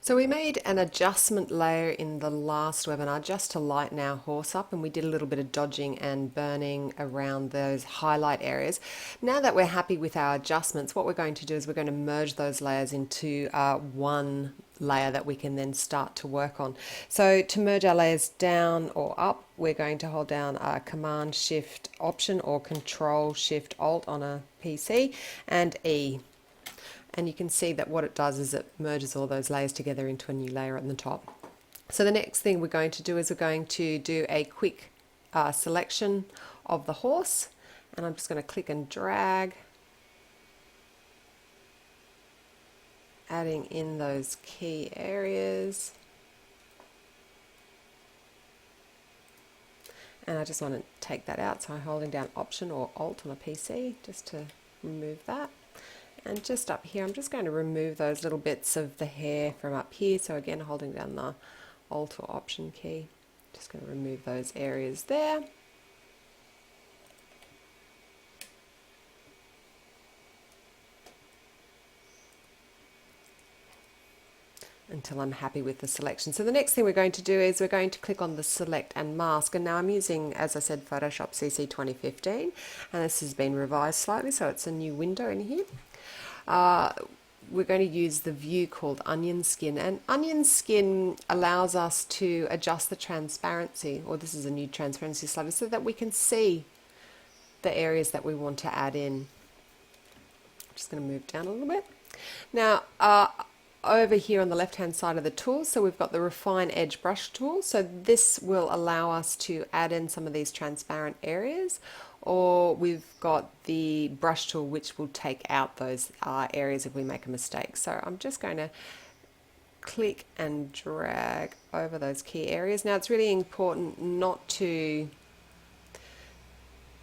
So we made an adjustment layer in the last webinar just to lighten our horse up, and we did a little bit of dodging and burning around those highlight areas. Now that we're happy with our adjustments, what we're going to do is we're going to merge those layers into one layer that we can then start to work on. So to merge our layers down or up, we're going to hold down Command Shift Option or Control Shift Alt on a PC and E. And you can see that what it does is it merges all those layers together into a new layer on the top. So the next thing we're going to do is we're going to do a quick selection of the horse, and I'm just going to click and drag, adding in those key areas. And I just want to take that out, so I'm holding down Option or Alt on a PC just to remove that. And just up here, I'm just going to remove those little bits of the hair from up here. So again, holding down the Alt or Option key, just going to remove those areas there. Until I'm happy with the selection. So the next thing we're going to do is we're going to click on the Select and Mask. And now I'm using, as I said, Photoshop CC 2015, and this has been revised slightly, so it's a new window in here. We're going to use the view called Onion Skin, and Onion Skin allows us to adjust the transparency, or this is a new transparency slider, so that we can see the areas that we want to add in. I'm just going to move down a little bit. Now, over here on the left hand side of the tool, so we've got the RefineEdge brush tool. So this will allow us to add in some of these transparent areas, or we've got the brush tool which will take out those areas if we make a mistake. So I'm just going to click and drag over those key areas. Now it's really important not to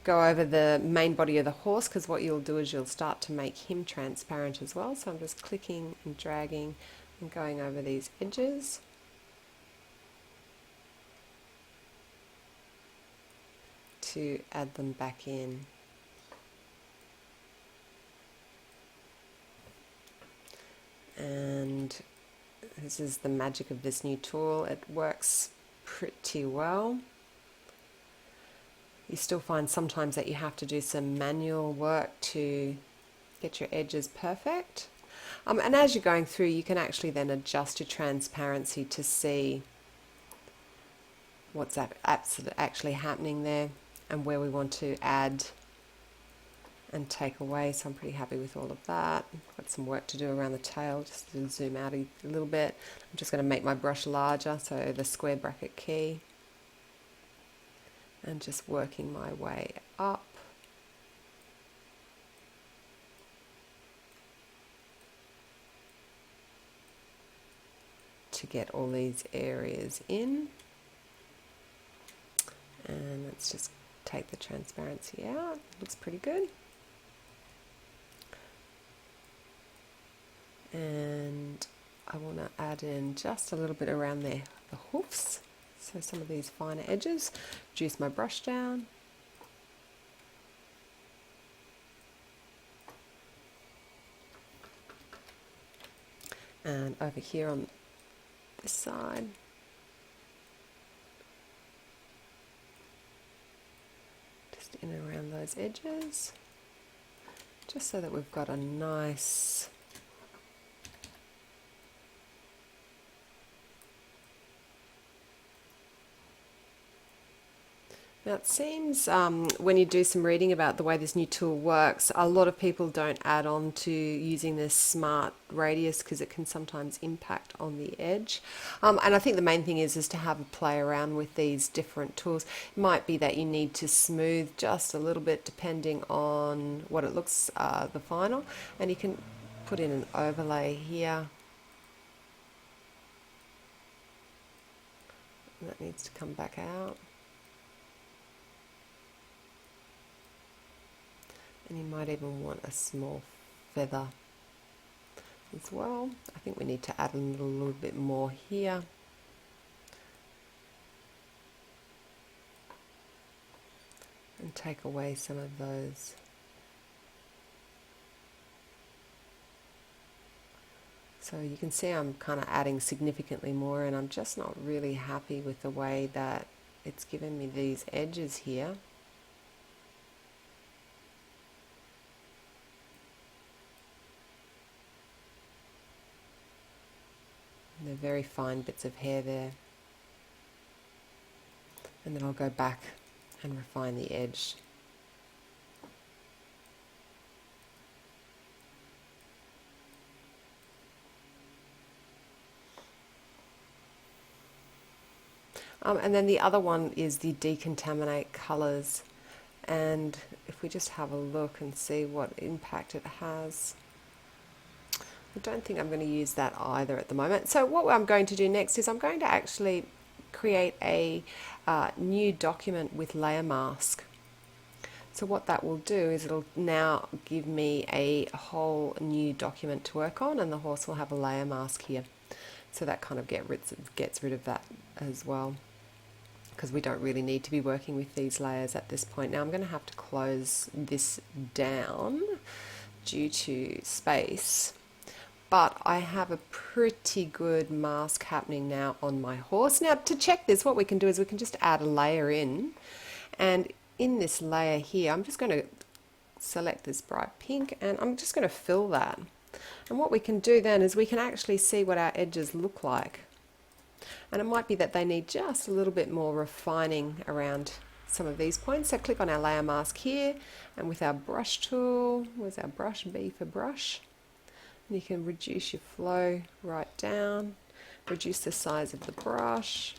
go over the main body of the horse, because what you'll do is you'll start to make him transparent as well. So I'm just clicking and dragging and going over these edges. To add them back in. And this is the magic of this new tool. It works pretty well. You still find sometimes that you have to do some manual work to get your edges perfect. And as you're going through, you can actually then adjust your transparency to see what's actually happening there and where we want to add and take away. So I'm pretty happy with all of that. Got some work to do around the tail, just to zoom out a little bit. I'm just going to make my brush larger, so the square bracket key. And just working my way up. To get all these areas in. And let's just take the transparency out. Looks pretty good. And I want to add in just a little bit around there, the hoofs. So some of these finer edges. Reduce my brush down. And over here on this side, just in and around those edges, just so that we've got a nice Now it seems when you do some reading about the way this new tool works, a lot of people don't add on to using this smart radius because it can sometimes impact on the edge. And I think the main thing is to have a play around with these different tools. It might be that you need to smooth just a little bit depending on what it looks the final, and you can put in an overlay here. And that needs to come back out. And you might even want a small feather as well. I think we need to add a little bit more here. And take away some of those So you can see I'm kind of adding significantly more, and I'm just not really happy with the way that it's given me these edges here. And they're very fine bits of hair there. And then I'll go back and refine the edge. And then the other one is the decontaminate colors. And if we just have a look and see what impact it has. I don't think I'm going to use that either at the moment. So what I'm going to do next is I'm going to actually create a new document with layer mask. So what that will do is it'll now give me a whole new document to work on, and the horse will have a layer mask here. So that kind of gets rid of that as well, because we don't really need to be working with these layers at this point. Now I'm going to have to close this down due to space, but I have a pretty good mask happening now on my horse. Now to check this, what we can do is we can just add a layer in, and in this layer here, I'm just going to select this bright pink, and I'm just going to fill that. And what we can do then is we can actually see what our edges look like. And it might be that they need just a little bit more refining around some of these points. So click on our layer mask here, and with our brush tool, where's our brush? B for brush. And you can reduce your flow right down, reduce the size of the brush.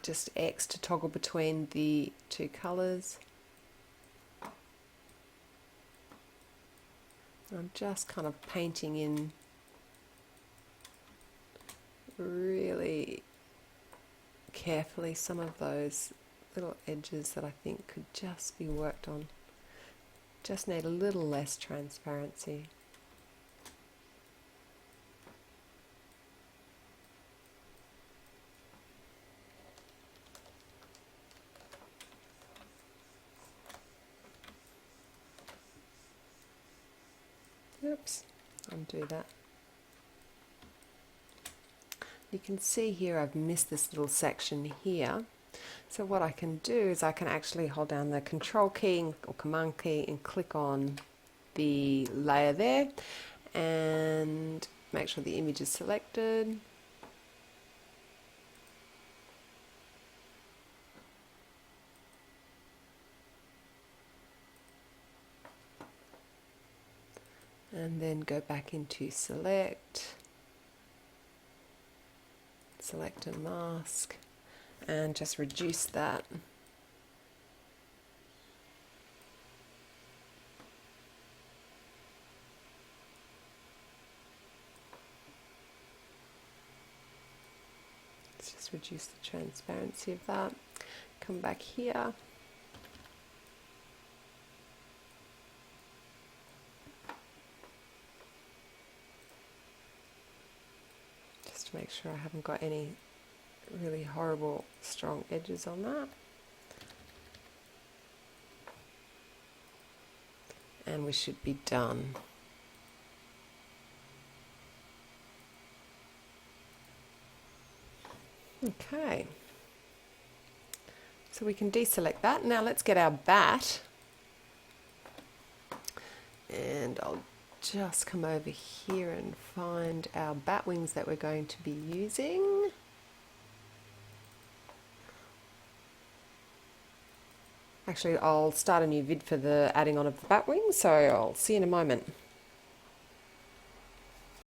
Just X to toggle between the two colors. I'm just kind of painting in really carefully some of those little edges that I think could just be worked on. Just need a little less transparency. Oops, undo that. You can see here I've missed this little section here. So what I can do is I can actually hold down the Control key or Command key and click on the layer there and make sure the image is selected. And then go back into select and mask, and just reduce that. Let's just reduce the transparency of that. Come back here. To make sure I haven't got any really horrible strong edges on that. And we should be done. Okay. So we can deselect that. Now let's get our bat. And I'll just come over here and find our bat wings that we're going to be using. Actually, I'll start a new vid for the adding on of the bat wings, so I'll see you in a moment.